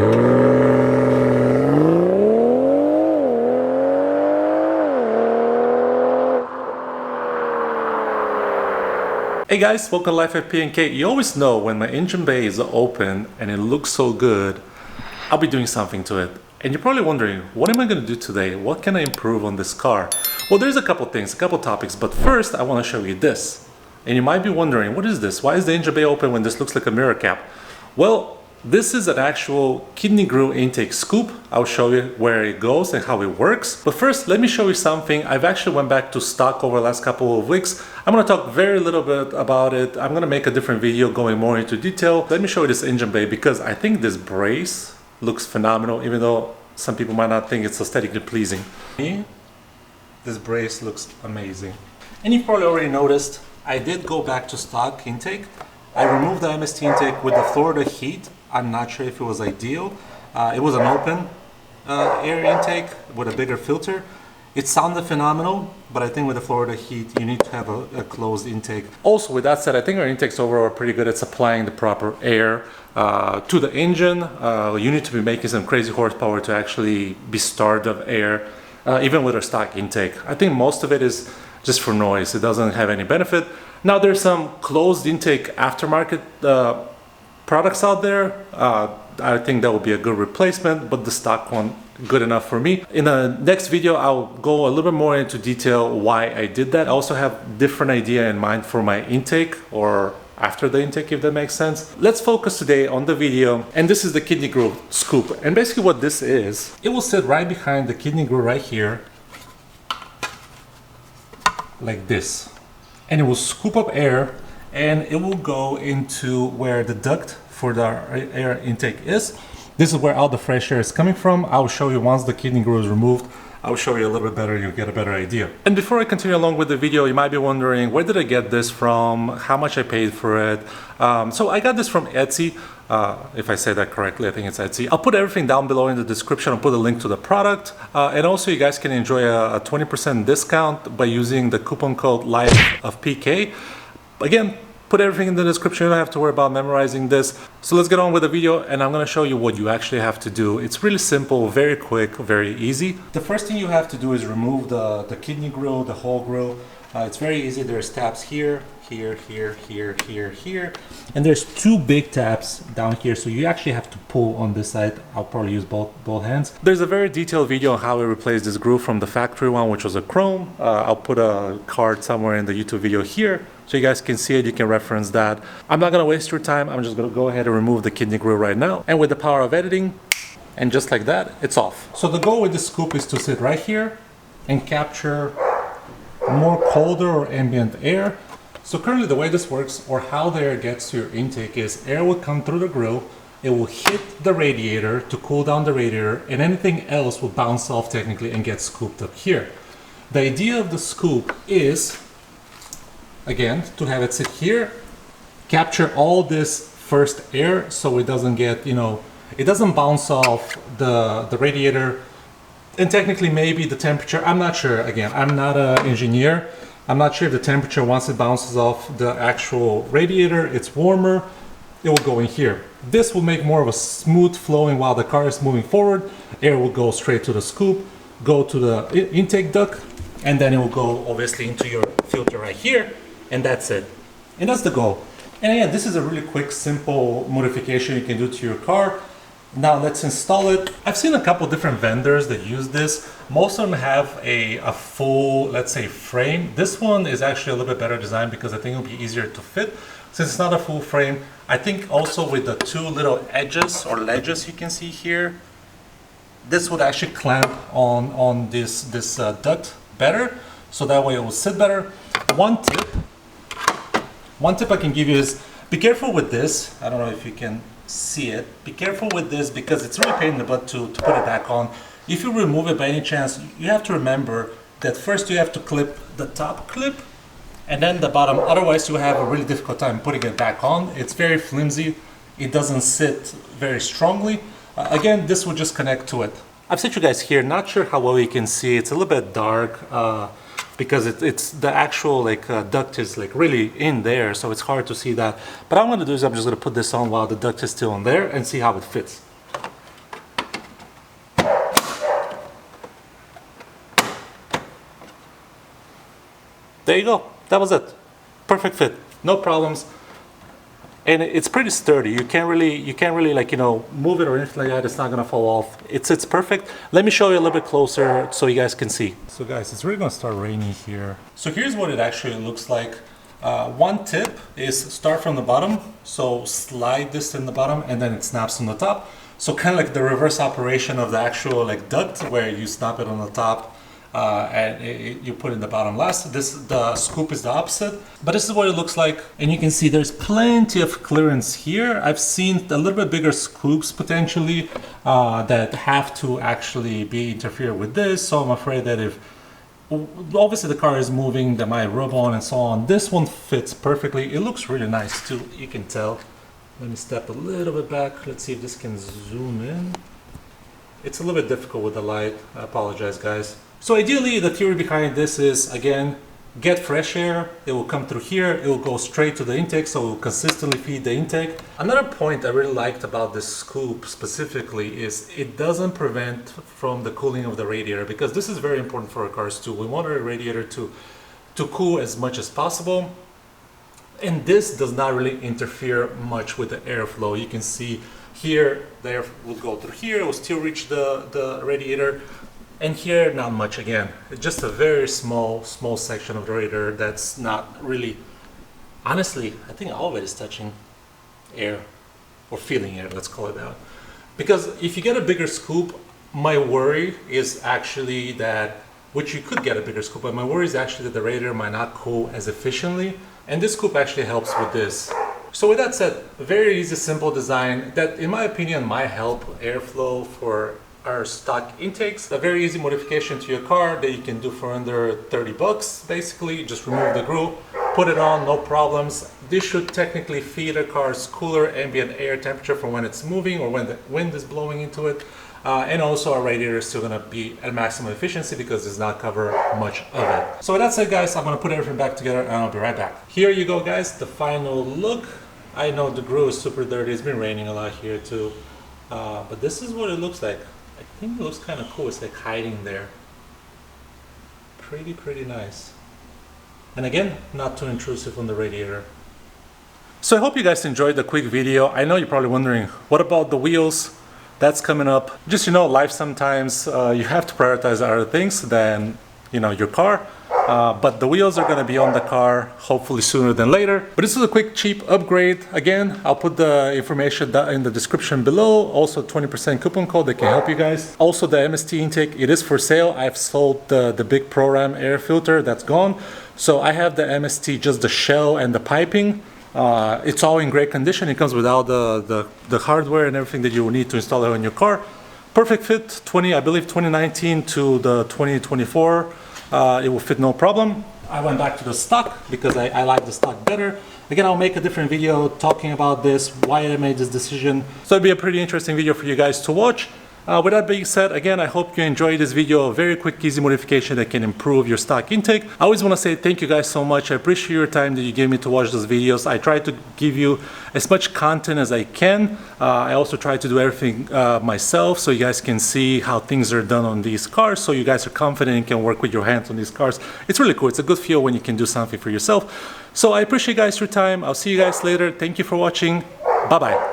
Hey guys, welcome to Life at P&K. You always know when my engine bay is open and it looks so good, I'll be doing something to it. And you're probably wondering, what am I going to do today? What can I improve on this car? Well, there's a couple things, a couple topics, but first I want to show you this. And you might be wondering, what is this? Why is the engine bay open when this looks like a mirror cap? Well, this is an actual kidney groove intake scoop. I'll show you where it goes and how it works. But first, let me show you something. I've actually went back to stock over the last couple of weeks. I'm gonna talk very little bit about it. I'm gonna make a different video going more into detail. Let me show you this engine bay because I think this brace looks phenomenal, even though some people might not think it's aesthetically pleasing. This brace looks amazing. And you've probably already noticed, I did go back to stock intake. I removed the MST intake with the Florida heat. I'm not sure if it was ideal. It was an open air intake with a bigger filter. It sounded phenomenal, but I think with the Florida heat, you need to have a closed intake. Also, with that said, I think our intakes overall are pretty good at supplying the proper air to the engine. You need to be making some crazy horsepower to actually be starved of air, even with our stock intake. I think most of it is just for noise. It doesn't have any benefit. Now, there's some closed intake aftermarket products out there. I think that would be a good replacement, but the stock one good enough for me. In the next video, I'll go a little bit more into detail why I did that. I also have different idea in mind for my intake or after the intake, if that makes sense. Let's focus today on the video, and this is the kidney groove scoop. And basically what this is, it will sit right behind the kidney groove right here, like this. And it will scoop up air and it will go into where the duct for the air intake is. This is where all the fresh air is coming from. I'll show you once the kidney groove is removed. I'll show you a little bit better, you'll get a better idea. And before I continue along with the video, you might be wondering, where did I get this from? How much I paid for it? So I got this from Etsy. If I say that correctly, I think it's Etsy. I'll put everything down below in the description. I'll put a link to the product. And also you guys can enjoy a 20% discount by using the coupon code LIFEOFPK. Again, put everything in the description. You don't have to worry about memorizing this. So let's get on with the video and I'm going to show you what you actually have to do. It's really simple, very quick, very easy. The first thing you have to do is remove the kidney grill, the whole grill. It's very easy. There's tabs here, here, here, here, here, here. And there's two big tabs down here. So you actually have to pull on this side. I'll probably use both hands. There's a very detailed video on how we replaced this groove from the factory one, which was a chrome. I'll put a card somewhere in the YouTube video here, so you guys can see it, you can reference that. I'm not gonna waste your time. I'm just gonna go ahead and remove the kidney grill right now. And with the power of editing, and just like that, it's off. So the goal with this scoop is to sit right here and capture more colder or ambient air. So currently the way this works, or how the air gets to your intake, is air will come through the grill, it will hit the radiator to cool down the radiator, and anything else will bounce off technically and get scooped up here. The idea of the scoop is, again, to have it sit here, capture all this first air so it doesn't get, it doesn't bounce off the radiator, and technically maybe the temperature, I'm not sure. Again, I'm not an engineer. I'm not sure if the temperature, once it bounces off the actual radiator, it's warmer, it will go in here. This will make more of a smooth flowing while the car is moving forward. Air will go straight to the scoop, go to the intake duct, and then it will go obviously into your filter right here. And that's it. And that's the goal. And again, this is a really quick, simple modification you can do to your car. Now let's install it. I've seen a couple different vendors that use this. Most of them have a full, let's say, frame. This one is actually a little bit better designed because I think it'll be easier to fit. Since it's not a full frame, I think also with the two little edges or ledges you can see here, this would actually clamp on this duct better. So that way it will sit better. One tip I can give you is be careful with this. I don't know if you can see it. Be careful with this because it's really a pain in the butt to put it back on. If you remove it by any chance, you have to remember that first you have to clip the top clip and then the bottom. Otherwise you have a really difficult time putting it back on. It's very flimsy. It doesn't sit very strongly. Again, this will just connect to it. I've set you guys here. Not sure how well you can see. It's a little bit dark. Because it's the actual duct is really in there, so it's hard to see that. But what I'm going to do is I'm just going to put this on while the duct is still on there and see how it fits. There you go. That was it. Perfect fit. No problems. And it's pretty sturdy. You can't really like, you know, move it or anything like that. It's not gonna fall off. It's perfect. Let me show you a little bit closer so you guys can see. So guys, it's really gonna start raining here. So here's what it actually looks like. One tip is start from the bottom. So slide this in the bottom and then it snaps on the top. So kind of like the reverse operation of the actual like duct where you snap it on the top and you put in the bottom last. The scoop is the opposite, but this is what it looks like. And you can see there's plenty of clearance here. I've seen a little bit bigger scoops potentially that have to actually be interfere with this. So I'm afraid that if obviously the car is moving, that might rub on and so on. This one fits perfectly. It looks really nice too, you can tell. Let me step a little bit back. Let's see if this can zoom in. It's a little bit difficult with the light. I apologize, guys. So ideally, the theory behind this is, again, get fresh air. It will come through here. It will go straight to the intake, so it will consistently feed the intake. Another point I really liked about this scoop specifically is it doesn't prevent from the cooling of the radiator, because this is very important for our cars too. We want our radiator to cool as much as possible. And this does not really interfere much with the airflow. You can see here, the air will go through here. It will still reach the radiator. And here, not much again. It's just a very small section of the radiator that's not really, honestly, I think all of it is touching air or feeling air, let's call it that. Because if you get a bigger scoop, my worry is actually that, which you could get a bigger scoop, but my worry is actually that the radiator might not cool as efficiently. And this scoop actually helps with this. So with that said, very easy, simple design that in my opinion might help airflow for our stock intakes. A very easy modification to your car that you can do for under 30 bucks. Basically, just remove the grill, put it on, no problems. This should technically feed a car's cooler ambient air temperature for when it's moving or when the wind is blowing into it. And also our radiator is still gonna be at maximum efficiency because it does not cover much of it. So with that said, guys, I'm gonna put everything back together and I'll be right back. Here you go, guys, the final look. I know the grill is super dirty. It's been raining a lot here too. But this is what it looks like. I think it looks kind of cool. It's like hiding there. Pretty nice. And again, not too intrusive on the radiator. So I hope you guys enjoyed the quick video. I know you're probably wondering, what about the wheels? That's coming up. Just, you know, life sometimes you have to prioritize other things than, you know, your car. But the wheels are going to be on the car hopefully sooner than later. But this is a quick cheap upgrade. Again, I'll put the information in the description below. Also 20% coupon code that can help you guys. Also the MST intake, it is for sale. I've sold the big Pro-Ram air filter, that's gone. So I have the MST, just the shell and the piping. It's all in great condition. It comes with all the hardware and everything that you will need to install it on your car. Perfect fit, I believe 2019 to the 2024. It will fit no problem. I went back to the stock because I like the stock better. Again, I'll make a different video talking about this, why I made this decision. So it'll be a pretty interesting video for you guys to watch. With that being said, again, I hope you enjoyed this video. A very quick, easy modification that can improve your stock intake. I always want to say thank you guys so much. I appreciate your time that you gave me to watch those videos. I try to give you as much content as I can. I also try to do everything myself so you guys can see how things are done on these cars, so you guys are confident and can work with your hands on these cars. It's really cool. It's a good feel when you can do something for yourself. So I appreciate you guys your time. I'll see you guys later. Thank you for watching. Bye-bye.